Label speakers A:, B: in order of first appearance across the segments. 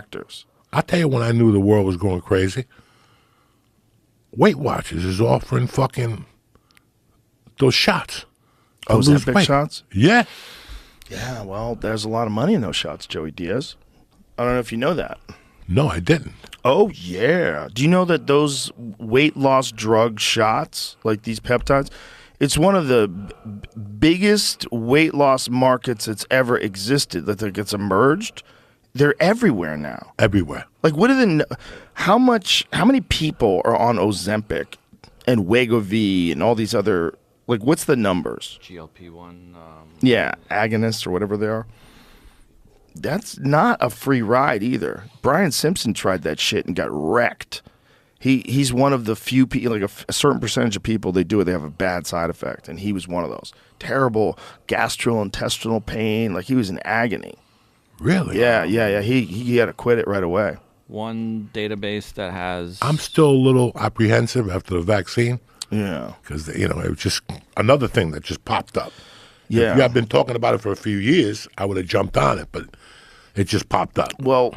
A: factors.
B: I'll tell you when I knew the world was going crazy. Weight Watchers is offering fucking those shots.
A: Ozempic shots?
B: Yeah.
A: Yeah, well, there's a lot of money in those shots, Joey Diaz. I don't know if you know that.
B: No, I didn't.
A: Oh, yeah. Do you know that those weight loss drug shots, like these peptides, it's one of the biggest weight loss markets that's ever existed, that gets emerged. They're everywhere now.
B: Everywhere.
A: Like, what are the? How many people are on Ozempic and Wegovy and all these other? Like, what's the numbers?
C: GLP-1.
A: Yeah, agonists or whatever they are. That's not a free ride either. Brian Simpson tried that shit and got wrecked. He's one of the few people, like a certain percentage of people, they have a bad side effect, and he was one of those. Terrible gastrointestinal pain, like he was in agony.
B: Really?
A: Yeah. He had to quit it right away.
C: One database that has...
B: I'm still a little apprehensive after the vaccine.
A: Yeah.
B: Because, it was just another thing that just popped up.
A: Yeah.
B: If you had been talking about it for a few years, I would have jumped on it, but it just popped up.
A: Well,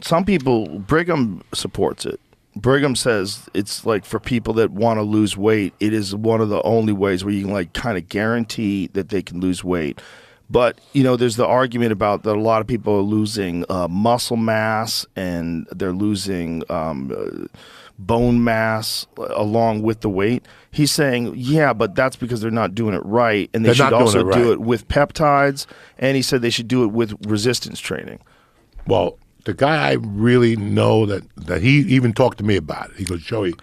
A: some people, Brigham supports it. Brigham says it's like for people that want to lose weight, it is one of the only ways where you can like kind of guarantee that they can lose weight. But, there's the argument about that a lot of people are losing muscle mass and they're losing bone mass along with the weight. He's saying, yeah, but that's because they're not doing it right. And they should also do it with peptides. And he said they should do it with resistance training.
B: Well, the guy I really know that he even talked to me about it. He goes, Joey,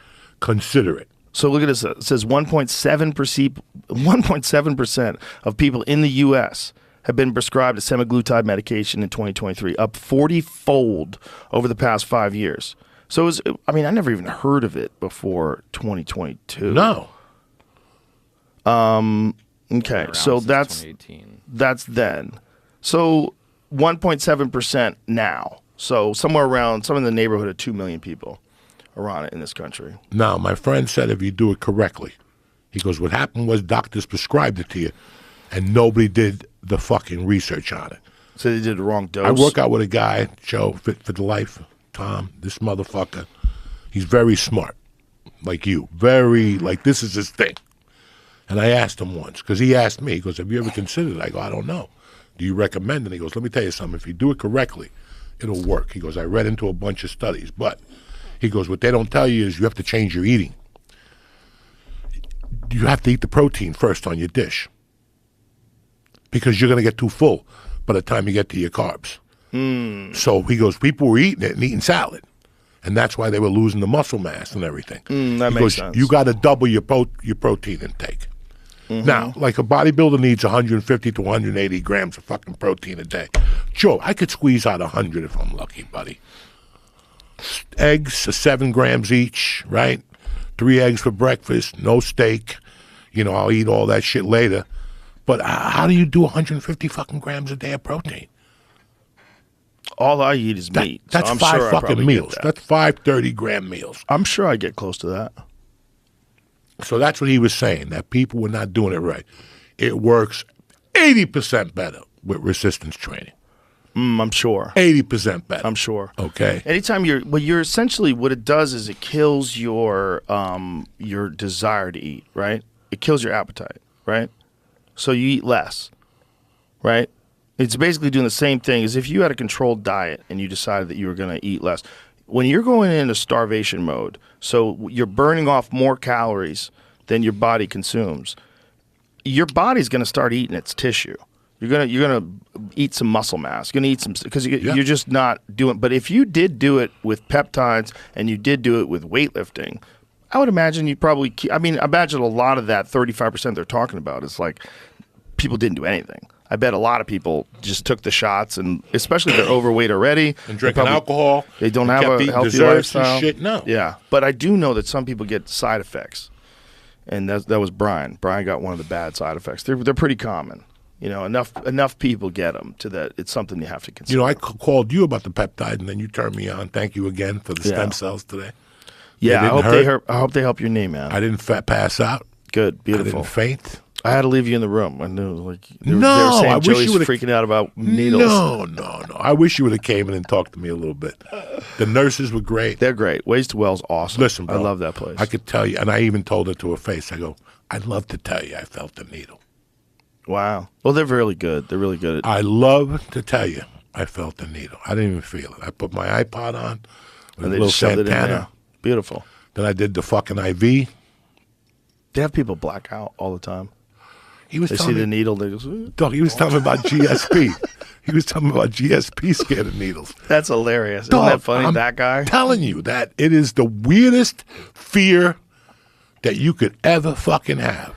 B: consider it.
A: So look at this. It says 1.7% of people in the U.S. have been prescribed a semaglutide medication in 2023, up 40-fold over the past 5 years. So I never even heard of it before 2022.
B: No.
A: Okay, so that's then. So 1.7% now. So somewhere in the neighborhood of 2 million people are on it in this country.
B: Now, my friend said if you do it correctly, he goes, what happened was doctors prescribed it to you, and nobody did the fucking research on it.
A: So they did the wrong dose?
B: I work out with a guy, Joe, Fit for the Life, Tom, this motherfucker. He's very smart, like you. Very, like, this is his thing. And I asked him once, because he asked me, he goes, have you ever considered it? I go, I don't know. Do you recommend it? And he goes, let me tell you something. If you do it correctly, it'll work. He goes, I read into a bunch of studies, but he goes, what they don't tell you is you have to change your eating. You have to eat the protein first on your dish because you're going to get too full by the time you get to your carbs. So he goes, people were eating it and eating salad, and that's why they were losing the muscle mass and everything.
A: That makes sense.
B: You got to double your protein intake. Now, like a bodybuilder needs 150 to 180 grams of fucking protein a day. Joe, I could squeeze out 100 if I'm lucky, buddy. Eggs are 7 grams each, right? 3 eggs for breakfast, no steak. I'll eat all that shit later. But how do you do 150 fucking grams a day of protein?
A: All I eat is meat.
B: That's
A: so I'm
B: 5
A: sure
B: fucking meals. That's 5 30-gram meals.
A: I'm sure I get close to that.
B: So that's what he was saying, that people were not doing it right. It works 80% better with resistance training.
A: I'm sure.
B: 80% better.
A: I'm sure.
B: Okay.
A: Anytime you're essentially, what it does is it kills your desire to eat, right? It kills your appetite, right? So you eat less, right? It's basically doing the same thing as if you had a controlled diet and you decided that you were going to eat less. When you're going into starvation mode, so you're burning off more calories than your body consumes, your body's going to start eating its tissue. You're gonna eat some muscle mass. You're gonna eat some because you're just not doing. But if you did do it with peptides and you did do it with weightlifting, I would imagine you probably. Imagine a lot of that 35% they're talking about is like people didn't do anything. I bet a lot of people just took the shots, and especially if they're overweight already
B: and drinking alcohol.
A: They don't have a healthy lifestyle.
B: And shit. No.
A: Yeah, but I do know that some people get side effects, and that was Brian. Brian got one of the bad side effects. They're pretty common. Enough people get them to that it's something you have to consider.
B: I called you about the peptide, and then you turned me on. Thank you again for the stem cells today.
A: Yeah, I hope they help your knee, man.
B: I didn't pass out.
A: Good, beautiful.
B: I didn't faint.
A: I had to leave you in the room. I knew, like, they were
B: No,
A: saying
B: I wish
A: Joey's
B: you would've-
A: freaking out about needles.
B: No. I wish you would have came in and talked to me a little bit. The nurses were great.
A: They're great. Ways to Well's awesome.
B: Listen, bro.
A: I love that place.
B: I could tell you, and I even told her to her face, I go, I'd love to tell you I felt the needle.
A: Wow. Well, they're really good. They're really good at
B: I love to tell you I felt the needle. I didn't even feel it. I put my iPod on with a
A: and they
B: little
A: just shoved it in there.
B: Santana.
A: Beautiful.
B: Then I did the fucking IV.
A: They have people black out all the time.
B: He was
A: They see
B: telling
A: the
B: me,
A: needle. They just,
B: dog, he was telling me about GSP. He was telling me about GSP scared of needles.
A: that's hilarious.
B: Dog,
A: Isn't that funny?
B: I'm
A: That guy?
B: telling you that it is the weirdest fear that you could ever fucking have.